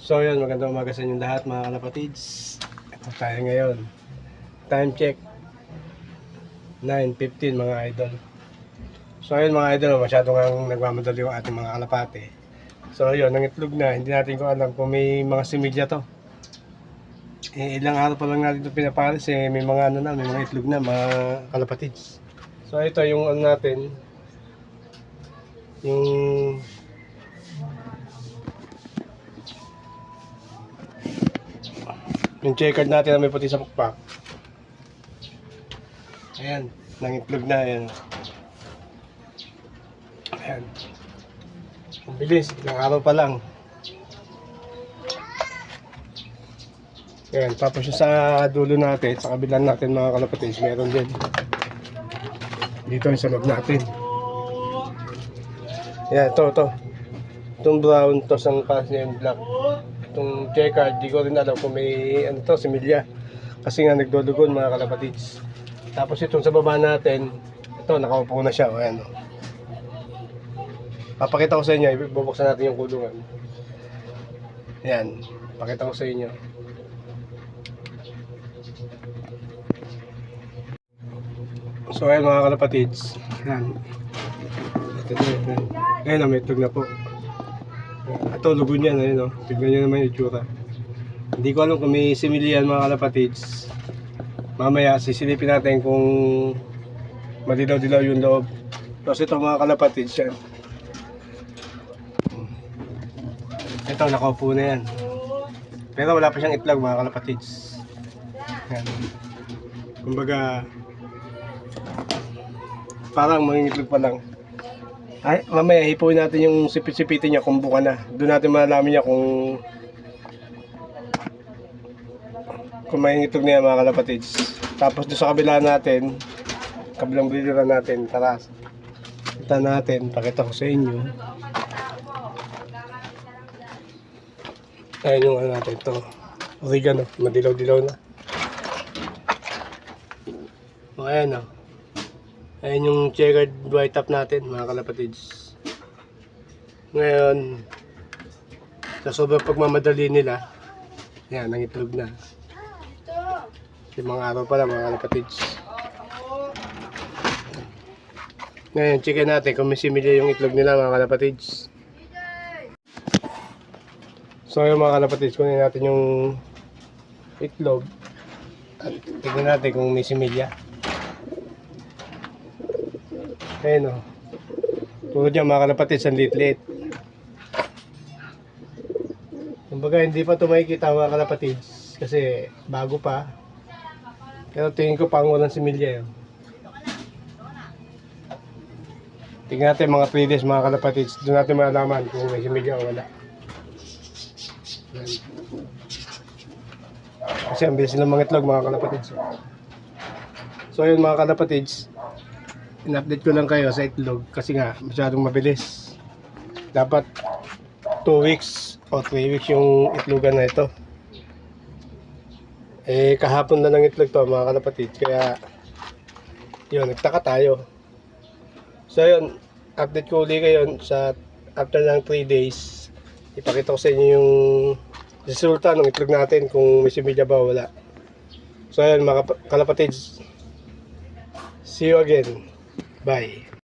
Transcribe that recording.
So yun, magandang umaga sa inyong lahat mga kalapatids. Ito tayo ngayon. Time check 9:15 mga idol. So yun mga idol, masyadong ang nagmamadali yung ating mga kalapate. So yun, nangitlog na, hindi natin ko alam kung may mga similya to. Ilang araw pa lang natin ito pinapalis may mga may mga itlog na mga kalapatids. So ito yung natin, yung checkered natin na may puti sa pukpak. Ayan, nangitlog na yan. Ayan. Ang bilis, ilang araw pa lang. Ayan, tapos yung sa dulo natin, sa kabilang natin mga kalapatids, meron din. Dito yung sa loob natin. Ayan, ito. Itong brown, to sang pass niya yung black. Itong checkered, di ko rin alam kung may similya. Kasi nga nagdulugon mga kalapatids. Tapos itong sa baba natin, ito nakaupo na siya. Ayan, o. Papakita ko sa inyo, ibubuksan natin yung kulungan. Ayan, pakita ko sa inyo. So ayan mga kalapatids. Ayan. Ayan, may itlog na po. Ito, lugo niyan. Ayan, o. Tignan nyo naman yung itsura. Hindi ko alam kung may similyan mga kalapatids. Mamaya sisilipin natin kung madilaw-dilaw yung loob. Tapos ito mga kalapatids yan. Ito, nakaupo na yan. Pero wala pa siyang itlog mga kalapatids. Yan. Kumbaga, parang mangingitlog pa lang. Ay, mamaya hipuin natin yung sipit-sipitin niya kung buka na. Doon natin malalaman niya kung mangingitlog niya mga kalapatids. Tapos doon sa kabila natin, kabilang biliran natin, tara. Kita natin, pakita ko sa inyo. Ayan yung natin ito. Oregano, madilaw-dilaw na. O ayan o. Ayan yung checkered white top natin mga kalapatids. Ngayon, sa sobrang pagmamadali nila, ayan, nangitlog na. 5 araw pa lang mga kalapatids. Ngayon, checkin natin kung may similya yung itlog nila mga kalapatids. So yung mga kalapatids, kunin natin yung itlog at tignan natin kung may similya. Ayan o. Tulad yan mga kalapatids, ang liit-liit. Kumbaga hindi pa ito makikita mga kalapatids kasi bago pa. Pero tingin ko pang walang similya yun. Tignan natin mga 3 days mga kalapatids. Doon natin malalaman kung may similya o wala. Kasi ang bilis nilang mga itlog mga kalapatids. So yun mga kalapatids, in-update ko lang kayo sa itlog kasi nga masyadong mabilis. Dapat 2 weeks o 3 weeks yung itlogan na ito. Kahapon na ng itlog to mga kalapatids, kaya yun, nagtaka tayo. So yun, update ko ulit kayo sa after ng 3 days. Ipakita ko sa inyo yung resulta ng itlog natin kung may similya ba o wala. So ayun mga kalapatids, see you again. Bye.